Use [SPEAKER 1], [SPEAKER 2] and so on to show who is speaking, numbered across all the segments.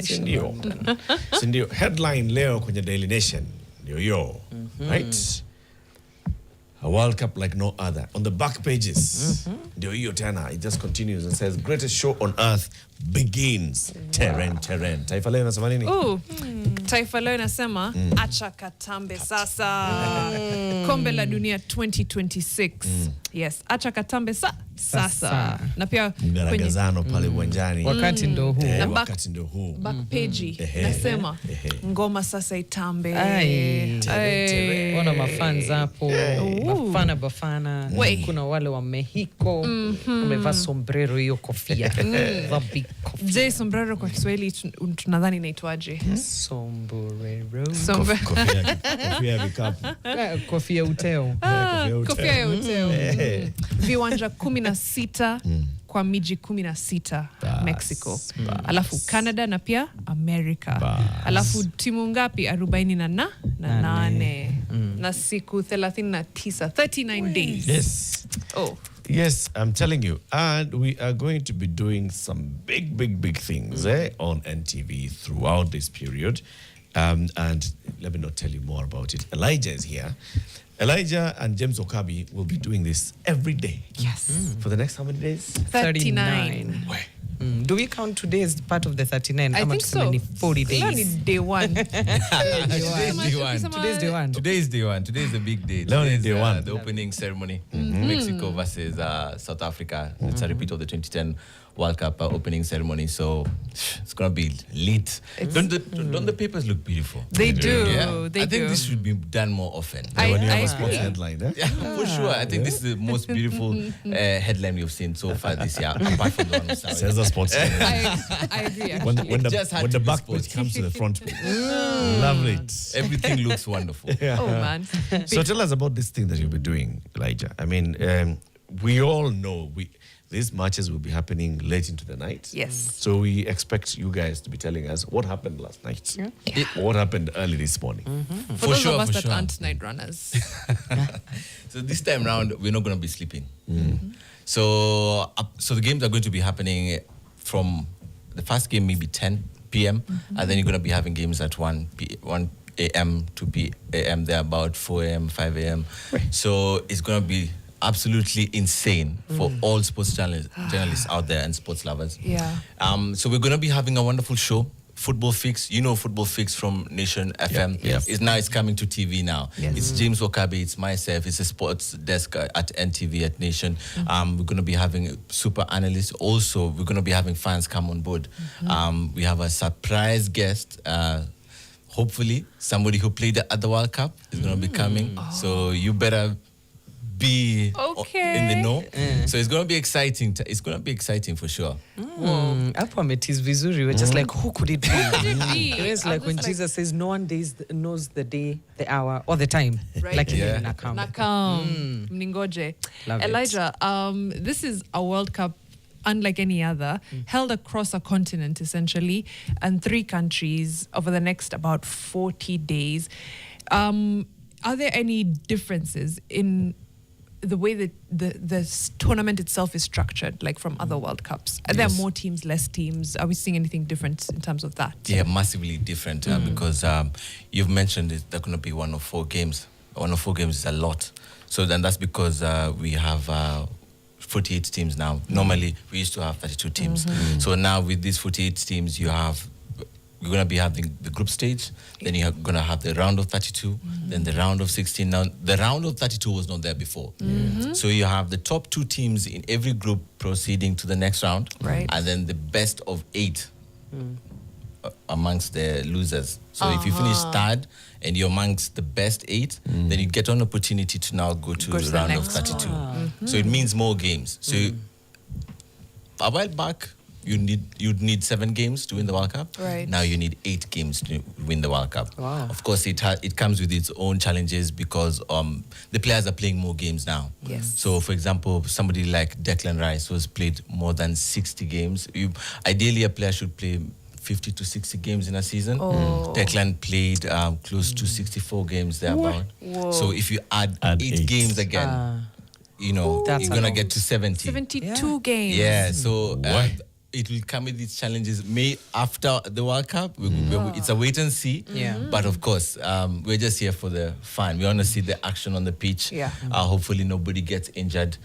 [SPEAKER 1] Sindio. Headline leo kwenye Daily Nation. Yo. Right? A World Cup like no other. On the back pages, Yo tena, it just continues and says, greatest show on earth begins. Terrain. Taifa leo nasema nini?
[SPEAKER 2] Taifa leo nasema, acha katambe sasa. Kombe la dunia 2026. Yes, acha katambe sasa. Na pia
[SPEAKER 1] mgaragazano pale uwanjani.
[SPEAKER 3] Wakati ndo huu.
[SPEAKER 1] Wakati ndo huu.
[SPEAKER 2] Back page nasema, ngoma sasa itambe.
[SPEAKER 3] Wana mafans hapo. Bafana. Kuna wale wa Mexico. Umevaa sombrero hiyo kofia.
[SPEAKER 2] Je, sombrero kwa Kiswahili tunadhani inaitwaje?
[SPEAKER 3] Sombrero.
[SPEAKER 1] Kofia vikapu.
[SPEAKER 3] Kofia uteo.
[SPEAKER 2] Kofia ya uteo. Viwanja 16 kwa miji 16 Mexico. Alafu Canada na pia America. Alafu timu ngapi? 48 na siku 39 days.
[SPEAKER 1] Yes. Yes, I'm telling you. And we are going to be doing some big things on NTV throughout this period. And let me not tell you more about it. Elijah is here. Elijah and James Okabi will be doing this every day.
[SPEAKER 2] Yes.
[SPEAKER 1] For the next how many days?
[SPEAKER 2] 39.
[SPEAKER 1] Where?
[SPEAKER 3] Do we count today as part of the 39?
[SPEAKER 2] I think so.
[SPEAKER 3] 40 days.
[SPEAKER 2] Only day one.
[SPEAKER 4] Today's day one.
[SPEAKER 3] Today's day one.
[SPEAKER 4] Today's day one. Today's the big day.
[SPEAKER 1] Today's day one.
[SPEAKER 4] The opening ceremony. Mexico versus South Africa. It's a repeat of the 2010 World Cup opening ceremony. So it's gonna be lit. Don't the papers look beautiful?
[SPEAKER 2] They do.
[SPEAKER 4] Yeah?
[SPEAKER 2] They
[SPEAKER 4] I think
[SPEAKER 2] do.
[SPEAKER 4] this should be done more often.
[SPEAKER 1] When you have
[SPEAKER 2] I
[SPEAKER 1] a sports
[SPEAKER 2] agree.
[SPEAKER 1] headline,
[SPEAKER 4] Yeah, for sure. I think this is the most beautiful headline we've seen so far this year, apart from the one of Saudi.
[SPEAKER 1] says the sports headline.
[SPEAKER 2] I agree. Actually.
[SPEAKER 1] When
[SPEAKER 4] just had
[SPEAKER 1] the
[SPEAKER 4] to be
[SPEAKER 1] back
[SPEAKER 4] sports.
[SPEAKER 1] page comes to the front page. Love it.
[SPEAKER 4] Everything looks wonderful.
[SPEAKER 2] Oh man.
[SPEAKER 1] So tell us about this thing that you'll be doing, Elijah. I mean, we all know these matches will be happening late into the night.
[SPEAKER 2] Yes.
[SPEAKER 1] So we expect you guys to be telling us what happened last night. What happened early this morning.
[SPEAKER 2] For those of us that aren't night runners.
[SPEAKER 4] So this time round, we're not going to be sleeping. So the games are going to be happening from the first game maybe 10 p.m. and then you're going to be having games at 1 a.m. 2 p.m. They're about 4 a.m. 5 a.m. So it's going to be absolutely insane for all sports journalists out there and sports lovers.
[SPEAKER 2] Yeah.
[SPEAKER 4] So we're going to be having a wonderful show. Football Fix, you know Football Fix from Nation FM. It's coming to TV now.
[SPEAKER 2] Yes.
[SPEAKER 4] It's James Okabe, it's myself, it's a sports desk at NTV at Nation. We're going to be having super analysts. Also, we're going to be having fans come on board. We have a surprise guest. Hopefully, somebody who played at the World Cup is going to be coming. So you better be in the know. So it's going to be exciting. It's going to be exciting for sure.
[SPEAKER 3] Hapo ametis vizuri. We're just like, who could it be? It's like when
[SPEAKER 2] like,
[SPEAKER 3] Jesus says, no one knows the day, the hour, or the time.
[SPEAKER 2] Right.
[SPEAKER 3] Like
[SPEAKER 2] Nakam. Mningoje. Elijah, this is a World Cup unlike any other, held across a continent essentially, and 3 countries over the next about 40 days. Are there any differences in the way that the tournament itself is structured, like from other World Cups? Are there more teams, less teams? Are we seeing anything different in terms of that?
[SPEAKER 4] Yeah, massively different because you've mentioned they're going to be 1 of 4 games. 1 of 4 games is a lot. So then that's because we have 48 teams now. Normally, we used to have 32 teams. So now with these 48 teams, we're going to be having the group stage, then you're going to have the round of 32, then the round of 16. Now, the round of 32 was not there before. So you have the top 2 teams in every group proceeding to the next round, and then the best of 8 amongst the losers. So if you finish third and you're amongst the best 8, then you get an opportunity to now go to the round of 32. So it means more games. So a while back, you'd need 7 games to win the World Cup.
[SPEAKER 2] Right.
[SPEAKER 4] Now you need 8 games to win the World Cup.
[SPEAKER 3] Wow.
[SPEAKER 4] Of course, it comes with its own challenges because the players are playing more games now.
[SPEAKER 2] Yes.
[SPEAKER 4] So, for example, somebody like Declan Rice who has played more than 60 games. Ideally, a player should play 50 to 60 games in a season. Declan played close to 64 games thereabout. So if you add 8 games again, you're going to get to 70.
[SPEAKER 2] 72 games.
[SPEAKER 4] Yeah, so it will come with its challenges. May after the World Cup, it's a wait and see.
[SPEAKER 3] Yeah.
[SPEAKER 4] But of course, we're just here for the fun. We want to see the action on the pitch.
[SPEAKER 2] Yeah.
[SPEAKER 4] Hopefully, nobody gets injured.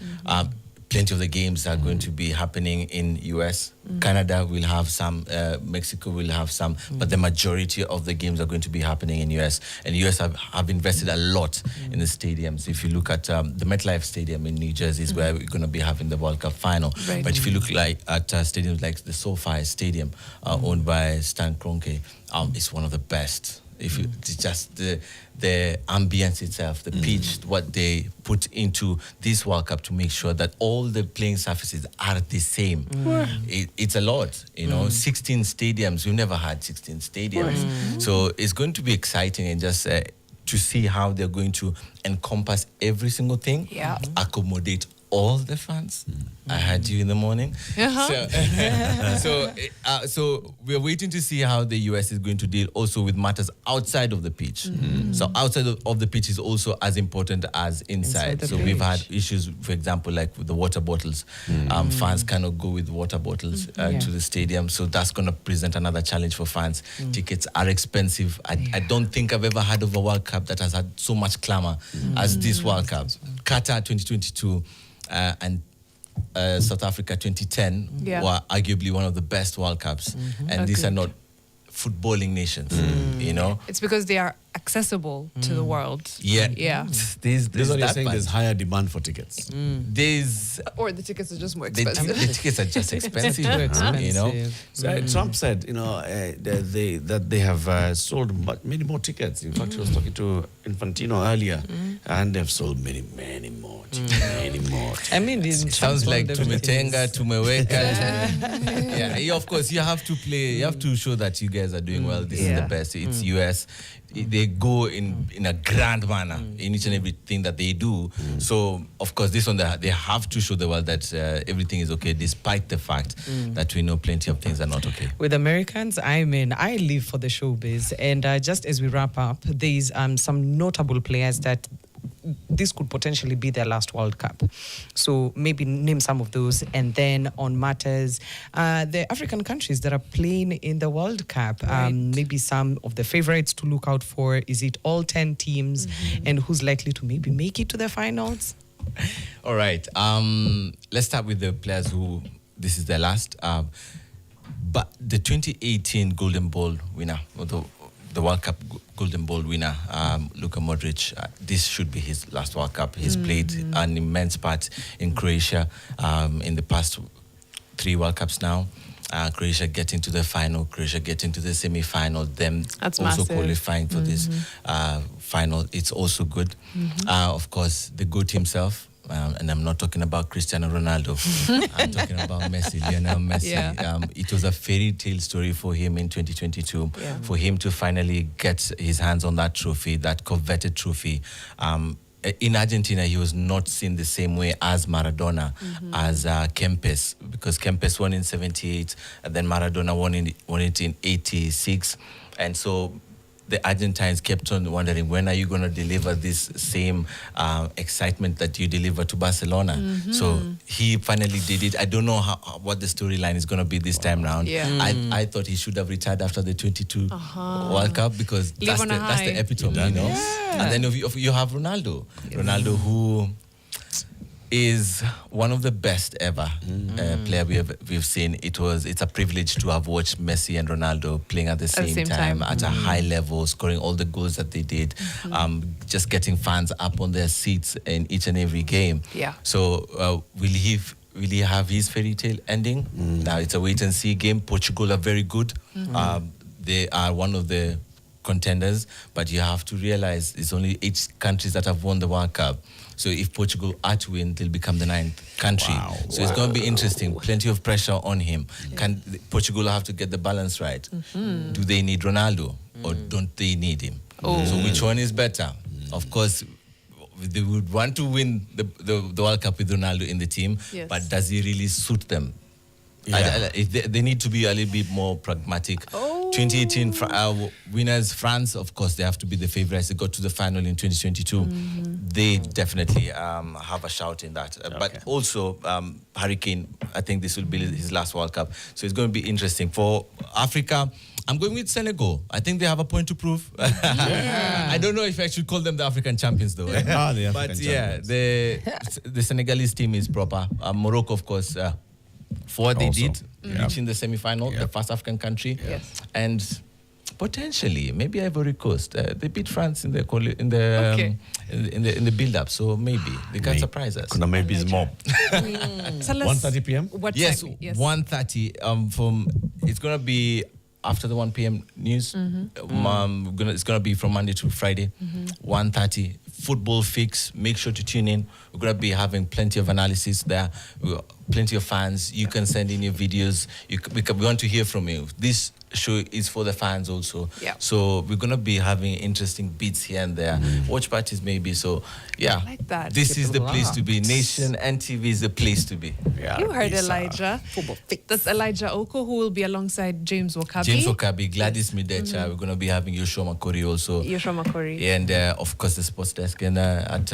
[SPEAKER 4] Plenty of the games are going to be happening in US. Canada will have some, Mexico will have some, but the majority of the games are going to be happening in US. And US have invested a lot in the stadiums. If you look at the MetLife Stadium in New Jersey is where we're going to be having the World Cup final.
[SPEAKER 2] Right.
[SPEAKER 4] But if you look at stadiums like the SoFi Stadium, owned by Stan Kroenke, it's one of the best. If you just the ambience itself, the pitch, what they put into this World Cup to make sure that all the playing surfaces are the same. It's a lot, 16 stadiums. We've never had 16 stadiums. So it's going to be exciting and just to see how they're going to encompass every single thing, accommodate all the fans. I had you in the morning. So we're waiting to see how the US is going to deal also with matters outside of the pitch. So outside of the pitch is also as important as inside. So we've had issues, for example, like with the water bottles. Fans cannot go with water bottles to the stadium. So that's going to present another challenge for fans. Tickets are expensive. I don't think I've ever heard of a World Cup that has had so much clamor as this World Cup. Qatar 2022 and South Africa 2010 were arguably one of the best World Cups. And these are not footballing nations,
[SPEAKER 2] It's because they are accessible to the world.
[SPEAKER 4] Yeah.
[SPEAKER 1] This is what you're saying, there's higher demand for tickets.
[SPEAKER 2] Or the tickets are just more
[SPEAKER 4] the
[SPEAKER 2] expensive.
[SPEAKER 4] tickets are just expensive,
[SPEAKER 1] So, Trump said, that they have sold many more tickets. In fact, I was talking to Infantino earlier, and they've sold many, many more tickets. Many more tickets.
[SPEAKER 3] I mean,
[SPEAKER 4] It sounds like tumetenga, tumeweka. Yeah, of course, you have to play. You have to show that you guys are doing well. This is the best. It's US. They go in a grand manner in each and everything that they do. So, of course, this one, they have to show the world that everything is okay, despite the fact that we know plenty of things are not okay.
[SPEAKER 3] With Americans, I live for the showbiz. And just as we wrap up, there's some notable players that this could potentially be their last World Cup. So maybe name some of those. And then on matters, the African countries that are playing in the World Cup, maybe some of the favorites to look out for. Is it all 10 teams? And who's likely to maybe make it to the finals?
[SPEAKER 4] All right. Let's start with the players who this is their last. But the 2018 Golden Ball winner, or the World Cup Golden Ball winner, Luka Modric, this should be his last World Cup. He's played an immense part in Croatia in the past 3 World Cups now. Croatia getting to the final, Croatia getting to the semi-final, them
[SPEAKER 2] That's
[SPEAKER 4] also
[SPEAKER 2] massive.
[SPEAKER 4] qualifying for this final. It's also good. Of course, the GOAT himself, and I'm not talking about Cristiano Ronaldo. I'm talking about Messi, Lionel Messi.
[SPEAKER 2] Yeah.
[SPEAKER 4] It was a fairy tale story for him in 2022, for him to finally get his hands on that trophy, that coveted trophy. In Argentina, he was not seen the same way as Maradona, as Kempes, because Kempes won in 78, and then Maradona won it in 86. And so the Argentines kept on wondering, when are you going to deliver this same excitement that you delivered to Barcelona? So he finally did it. I don't know what the storyline is going to be this time round. I thought he should have retired after the 22 World Cup, because that's the epitome, And then you have Ronaldo. Ronaldo, who is one of the best ever player we've seen. It's a privilege to have watched Messi and Ronaldo playing at the same time at a high level, scoring all the goals that they did, just getting fans up on their seats in each and every game. So will he have his fairy tale ending? Now it's a wait and see game. Portugal are very good. They are one of the contenders, but you have to realize it's only 8 countries that have won the World Cup. So if Portugal are to win, they'll become the 9th country. So it's going to be interesting. Plenty of pressure on him. Can Portugal have to get the balance right? Do they need Ronaldo or don't they need him? So which one is better? Of course, they would want to win the World Cup with Ronaldo in the team, but does he really suit them? They need to be a little bit more pragmatic. 2018 winners, France, of course, they have to be the favorites. They got to the final in 2022. They definitely have a shout in that. But also, Hurricane, I think this will be his last World Cup. So it's going to be interesting. For Africa, I'm going with Senegal. I think they have a point to prove. I don't know if I should call them the African champions, though.
[SPEAKER 1] The African champions.
[SPEAKER 4] The Senegalese team is proper. Morocco, of course, for what they did, reaching the semi-final, the first African country, and potentially maybe Ivory Coast. They beat France in the build-up, so maybe they can surprise us.
[SPEAKER 1] Kuna maybe is more. 1:30 p.m.
[SPEAKER 2] What
[SPEAKER 4] Yes,
[SPEAKER 2] time? Yes.
[SPEAKER 4] 1:30. It's gonna be after the 1 p.m. news. It's gonna be from Monday to Friday. 1:30. Football fix. Make sure to tune in. We're gonna be having plenty of analysis there. Plenty of fans. You can send in your videos. We want to hear from you. This show is for the fans also.
[SPEAKER 2] Yeah.
[SPEAKER 4] So we're gonna be having interesting beats here and there. Watch parties maybe. So yeah,
[SPEAKER 2] I like that.
[SPEAKER 4] this is the place to be. Nation and TV is the place to be.
[SPEAKER 1] Yeah,
[SPEAKER 2] You heard
[SPEAKER 1] it's,
[SPEAKER 2] Elijah. That's Elijah Oko, who will be alongside James Wakabi.
[SPEAKER 4] James Okabi, Gladys Midecha. We're going to be having Yoshua Makori also.
[SPEAKER 2] Yoshua Makori.
[SPEAKER 4] And of course, the sports desk at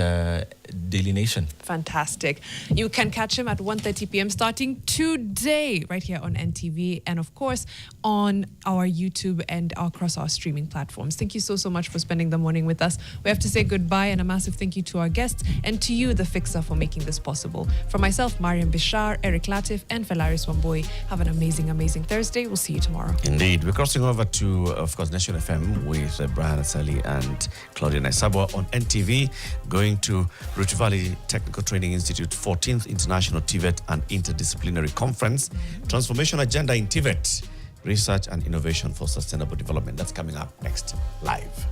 [SPEAKER 4] Daily Nation.
[SPEAKER 2] Fantastic. You can catch him at 1:30 p.m. starting today, right here on NTV, and of course on our YouTube and across our streaming platforms. Thank you so much for spending the morning with us. We have to say goodbye, and a massive thank you to our guests and to you, the Fixer, for making this possible. For myself, Mariam Bishar, Eric Latif, and Felaris Wamboi, have an amazing, amazing Thursday. We'll see you tomorrow.
[SPEAKER 1] Indeed. We're crossing over to, of course, Nation FM with Brian Asali and Claudia Naisabwa on NTV, going to Rift Valley Technical Training Institute 14th International TVET and Interdisciplinary Conference, Transformation Agenda in TVET, Research and Innovation for Sustainable Development. That's coming up next, live.